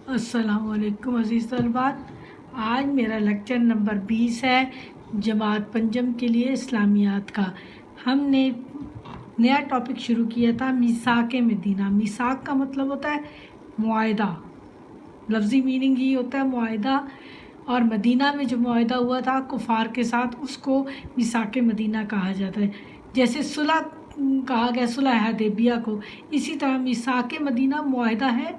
السلام علیکم عزیز طلبات، آج میرا لیکچر نمبر 20 ہے جماعت پنجم کے لیے اسلامیات کا۔ ہم نے نیا ٹاپک شروع کیا تھا میثاق مدینہ۔ میثاق کا مطلب ہوتا ہے معاہدہ، لفظی میننگ یہ ہوتا ہے معاہدہ، اور مدینہ میں جو معاہدہ ہوا تھا کفار کے ساتھ اس کو میثاق مدینہ کہا جاتا ہے۔ جیسے صلح کہا گیا صلح حدیبیہ کو، اسی طرح میثاق مدینہ معاہدہ ہے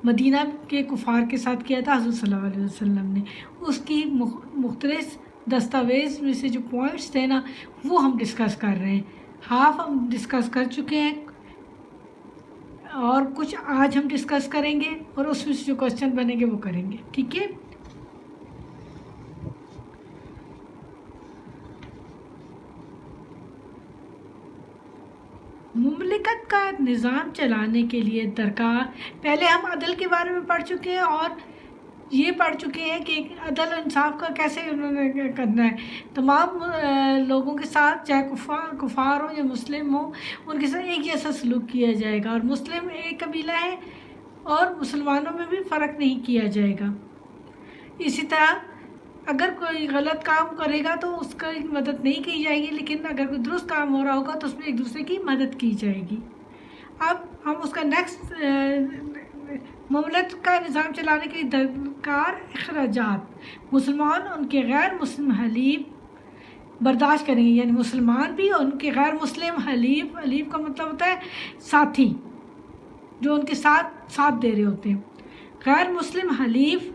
مدینہ کے کفار کے ساتھ کیا تھا حضرت صلی اللہ علیہ وسلم نے۔ اس کی مختلف دستاویز میں سے جو پوائنٹس تھے نا وہ ہم ڈسکس کر رہے ہیں۔ ہاف ہم ڈسکس کر چکے ہیں اور کچھ آج ہم ڈسکس کریں گے، اور اس میں سے جو کوشچن بنیں گے وہ کریں گے، ٹھیک ہے۔ مملکت کا نظام چلانے کے لیے درکار، پہلے ہم عدل کے بارے میں پڑھ چکے ہیں اور یہ پڑھ چکے ہیں کہ عدل و انصاف کا کیسے انہوں نے کرنا ہے۔ تمام لوگوں کے ساتھ، چاہے کفار ہوں یا مسلم ہوں، ان کے ساتھ ایک جیسا سلوک کیا جائے گا، اور مسلم ایک قبیلہ ہے اور مسلمانوں میں بھی فرق نہیں کیا جائے گا۔ اسی طرح اگر کوئی غلط کام کرے گا تو اس کا مدد نہیں کی جائے گی، لیکن اگر کوئی درست کام ہو رہا ہوگا تو اس میں ایک دوسرے کی مدد کی جائے گی۔ اب ہم اس کا نیکسٹ مملکت کا نظام چلانے کے لیے درکار اخراجات، مسلمان ان کے غیر مسلم حلیف برداشت کریں گے، یعنی مسلمان بھی اور ان کے غیر مسلم حلیف، حلیف کا مطلب ہوتا ہے ساتھی جو ان کے ساتھ دے رہے ہوتے ہیں۔ غیر مسلم حلیف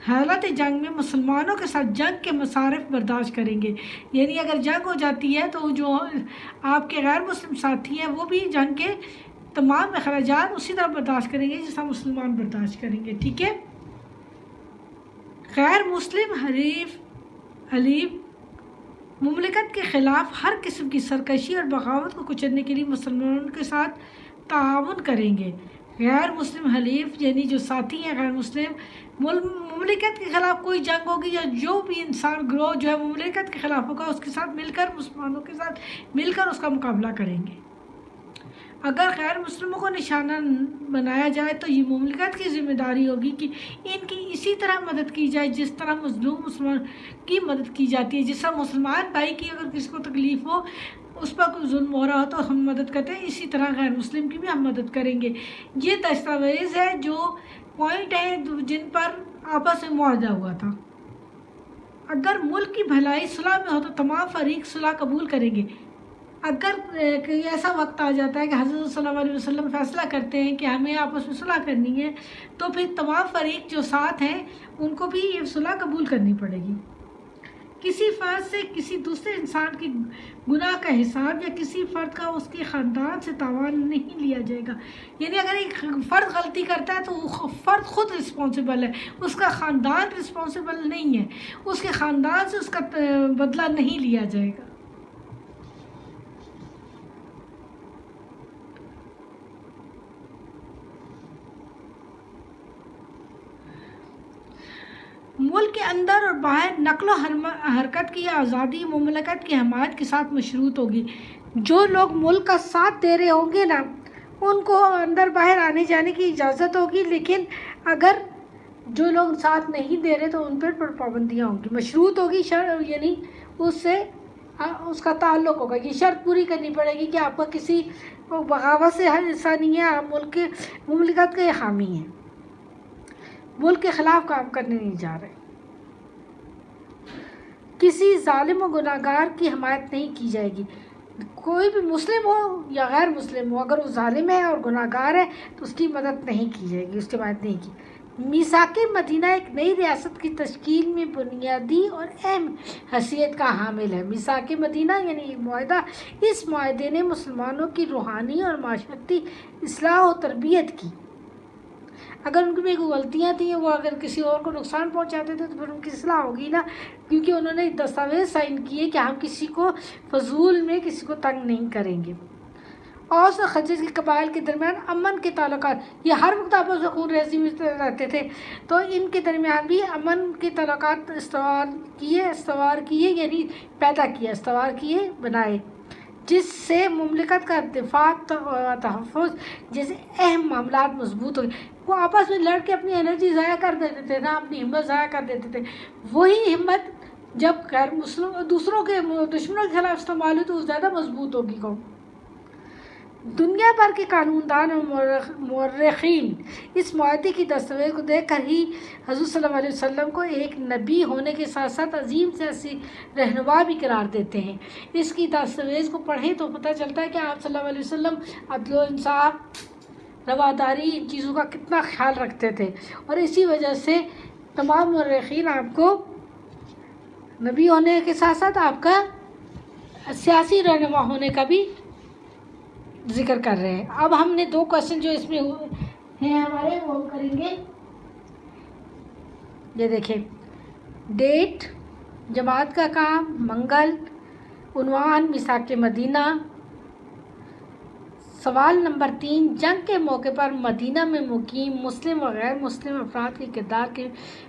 حالت جنگ میں مسلمانوں کے ساتھ جنگ کے مصارف برداشت کریں گے، یعنی اگر جنگ ہو جاتی ہے تو جو آپ کے غیر مسلم ساتھی ہیں وہ بھی جنگ کے تمام اخراجات اسی طرح برداشت کریں گے جس طرح مسلمان برداشت کریں گے، ٹھیک ہے۔ غیر مسلم حلیف مملکت کے خلاف ہر قسم کی سرکشی اور بغاوت کو کچلنے کے لیے مسلمانوں کے ساتھ تعاون کریں گے۔ غیر مسلم حلیف یعنی جو ساتھی ہیں غیر مسلم، مملکت کے خلاف کوئی جنگ ہوگی یا جو بھی انسان گروہ جو ہے مملکت کے خلاف ہوگا اس کے ساتھ مل کر، مسلمانوں کے ساتھ مل کر اس کا مقابلہ کریں گے۔ اگر غیر مسلموں کو نشانہ بنایا جائے تو یہ مملکت کی ذمہ داری ہوگی کہ ان کی اسی طرح مدد کی جائے جس طرح مظلوم مسلمان کی مدد کی جاتی ہے۔ جس طرح مسلمان بھائی کی اگر کسی کو تکلیف ہو، اس پر کوئی ظلم ہو رہا ہو تو ہم مدد کرتے ہیں، اسی طرح غیر مسلم کی بھی ہم مدد کریں گے۔ یہ دستاویز ہے جو پوائنٹ ہیں جن پر آپس میں معاہدہ ہوا تھا۔ اگر ملک کی بھلائی صلح میں ہو تو تمام فریق صلح قبول کریں گے۔ اگر ایسا وقت آ جاتا ہے کہ حضرت صلی اللہ علیہ وسلم فیصلہ کرتے ہیں کہ ہمیں آپس میں صلح کرنی ہے، تو پھر تمام فریق جو ساتھ ہیں ان کو بھی یہ صلح قبول کرنی پڑے گی۔ کسی فرد سے کسی دوسرے انسان کے گناہ کا حساب یا کسی فرد کا اس کے خاندان سے تاوان نہیں لیا جائے گا، یعنی اگر ایک فرد غلطی کرتا ہے تو وہ فرد خود رسپانسیبل ہے، اس کا خاندان رسپانسیبل نہیں ہے، اس کے خاندان سے اس کا بدلہ نہیں لیا جائے گا۔ ملک کے اندر اور باہر نقل و حرکت کی آزادی مملکت کی حمایت کے ساتھ مشروط ہوگی۔ جو لوگ ملک کا ساتھ دے رہے ہوں گے نا ان کو اندر باہر آنے جانے کی اجازت ہوگی، لیکن اگر جو لوگ ساتھ نہیں دے رہے تو ان پر پابندیاں ہوں گی۔ مشروط ہوگی یعنی اس کا تعلق ہوگا، یہ شرط پوری کرنی پڑے گی کہ آپ کا کسی بغاوت سے حصہ نہیں ہے، آپ مملکت کے حامی ہیں، ملک کے خلاف کام کرنے نہیں جا رہے۔ کسی ظالم و گناہ گار کی حمایت نہیں کی جائے گی، کوئی بھی مسلم ہو یا غیر مسلم ہو، اگر وہ ظالم ہے اور گناہ گار ہے تو اس کی مدد نہیں کی جائے گی، اس کی مدد نہیں کی۔ میثاق مدینہ ایک نئی ریاست کی تشکیل میں بنیادی اور اہم حیثیت کا حامل ہے۔ میثاق مدینہ یعنی ایک معاہدہ، اس معاہدے نے مسلمانوں کی روحانی اور معاشرتی اصلاح و تربیت کی۔ اگر ان کی کوئی غلطیاں تھیں، وہ اگر کسی اور کو نقصان پہنچاتے تھے تو پھر ان کی اصلاح ہوگی نا، کیونکہ انہوں نے دستاویز سائن کیے کہ ہم کسی کو فضول میں کسی کو تنگ نہیں کریں گے۔ اوس اور خزرج کے قبائل کے درمیان امن کے تعلقات، یہ ہر وقت آپس میں خون ریزی میں رہتے تھے، تو ان کے درمیان بھی امن کے تعلقات استوار کیے یعنی پیدا کیے، استوار کیے، بنائے۔ جس سے مملکت کا دفاع و تحفظ جیسے اہم معاملات مضبوط ہو گئے۔ وہ آپس میں لڑ کے اپنی انرجی ضائع کر دیتے تھے نا، اپنی ہمت ضائع کر دیتے تھے، وہی ہمت جب غیر مسلم دوسروں کے دشمنوں کے خلاف استعمال ہو تو وہ زیادہ مضبوط ہوگی قوم۔ دنیا بھر کے قانون دان اور مورخین اس معاہدے کی دستاویز کو دیکھ کر ہی حضور صلی اللہ علیہ وسلم کو ایک نبی ہونے کے ساتھ ساتھ عظیم سیاسی رہنما بھی قرار دیتے ہیں۔ اس کی دستاویز کو پڑھیں تو پتہ چلتا ہے کہ آپ صلی اللہ علیہ وسلم عدل و انصاف، رواداری، ان چیزوں کا کتنا خیال رکھتے تھے، اور اسی وجہ سے تمام مورخین آپ کو نبی ہونے کے ساتھ ساتھ آپ کا سیاسی رہنما ہونے کا بھی ذکر کر رہے ہیں۔ اب ہم نے 2 کوشچن جو اس میں ہیں ہمارے وہ کریں گے۔ یہ دیکھیں، ڈیٹ، جماعت کا کام، منگل، عنوان میثاق مدینہ۔ سوال نمبر 3، جنگ کے موقع پر مدینہ میں مقیم مسلم و غیر مسلم افراد کے کردار کے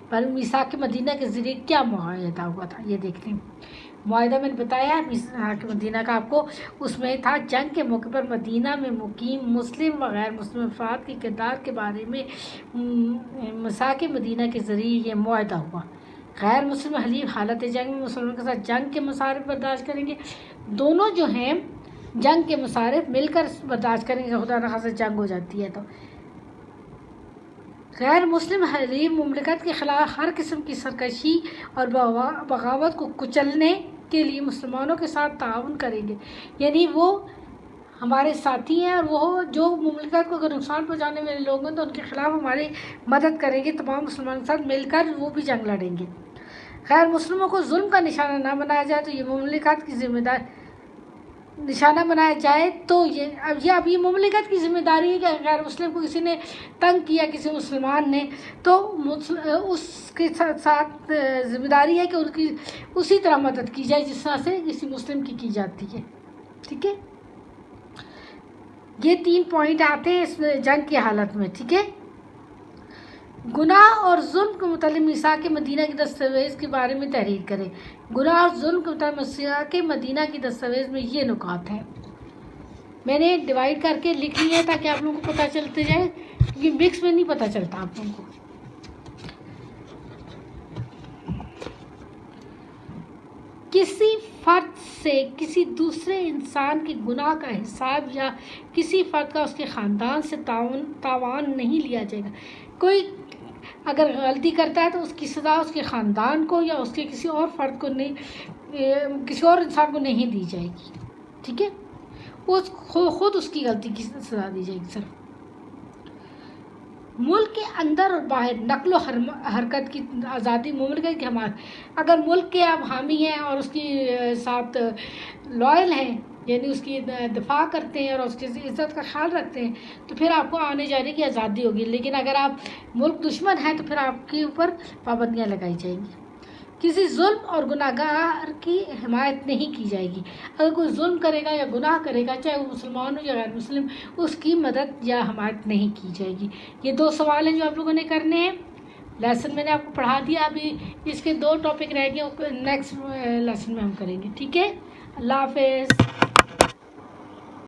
پر میثاق مدینہ کے ذریعے کیا معاہدہ ہوا تھا؟ یہ دیکھ لیں۔ معاہدہ میں نے بتایا میثاق مدینہ کا آپ کو، اس میں تھا جنگ کے موقع پر مدینہ میں مقیم مسلم و غیر مسلم افراد کے کردار کے بارے میں میثاق مدینہ کے ذریعے یہ معاہدہ ہوا۔ غیر مسلم حلیف حالت جنگ میں مسلمانوں کے ساتھ جنگ کے مصارف برداشت کریں گے۔ دونوں جو ہیں جنگ کے مصارف مل کر برداشت کریں گے، خدا نخواستہ جنگ ہو جاتی ہے تو۔ غیر مسلم حلیف مملکت کے خلاف ہر قسم کی سرکشی اور بغاوت کو کچلنے کے لیے مسلمانوں کے ساتھ تعاون کریں گے، یعنی وہ ہمارے ساتھی ہیں، اور وہ جو مملکت کو اگر نقصان پہنچانے والے لوگ ہیں تو ان کے خلاف ہماری مدد کریں گے، تمام مسلمانوں کے ساتھ مل کر وہ بھی جنگ لڑیں گے۔ غیر مسلموں کو ظلم کا نشانہ نہ بنایا جائے تو یہ مملکت کی ذمہ داری نشانہ بنایا جائے تو اب یہ مملکت کی ذمہ داری ہے کہ غیر مسلم کو کسی نے تنگ کیا، کسی مسلمان نے، تو اس کے ساتھ ذمہ داری ہے کہ ان کی اسی طرح مدد کی جائے جس طرح سے کسی مسلم کی جاتی ہے۔ ٹھیک ہے، یہ 3 پوائنٹ آتے ہیں اس جنگ کی حالت میں۔ ٹھیک ہے، گناہ اور ظلم کے متعلق میثاق مدینہ کی دستاویز کے بارے میں تحریر کریں۔ گناہ اور ظلم کے متعلق میثاق مدینہ کی دستاویز میں یہ نکات ہیں، میں نے ڈیوائڈ کر کے لکھ لیا ہے تاکہ آپ لوگوں کو پتہ چلتے جائے، کیونکہ مکس میں نہیں پتہ چلتا آپ لوگوں کو۔ کسی فرد سے کسی دوسرے انسان کے گناہ کا حساب یا کسی فرد کا اس کے خاندان سے تاوان نہیں لیا جائے گا۔ کوئی اگر غلطی کرتا ہے تو اس کی سزا اس کے خاندان کو یا اس کے کسی اور فرد کو نہیں، کسی اور انسان کو نہیں دی جائے گی۔ ٹھیک ہے، خود اس کی غلطی کی سزا دی جائے گی صرف۔ ملک کے اندر اور باہر نقل و حرکت کی آزادی مملکت کی حمایت۔ اگر ملک کے آپ حامی ہیں اور اس کی ساتھ لائل ہیں، یعنی اس کی دفاع کرتے ہیں اور اس کی عزت کا خیال رکھتے ہیں، تو پھر آپ کو آنے جانے کی آزادی ہوگی، لیکن اگر آپ ملک دشمن ہیں تو پھر آپ کے اوپر پابندیاں لگائی جائیں گی۔ کسی ظلم اور گناہ گار کی حمایت نہیں کی جائے گی۔ اگر کوئی ظلم کرے گا یا گناہ کرے گا، چاہے وہ مسلمان ہو یا غیر مسلم، اس کی مدد یا حمایت نہیں کی جائے گی۔ یہ 2 سوال ہیں جو آپ لوگوں نے کرنے ہیں۔ لیسن میں نے آپ کو پڑھا دیا، ابھی اس کے 2 ٹاپک رہ گئے، نیکسٹ لیسن میں ہم کریں گے۔ ٹھیک ہے، اللہ حافظ۔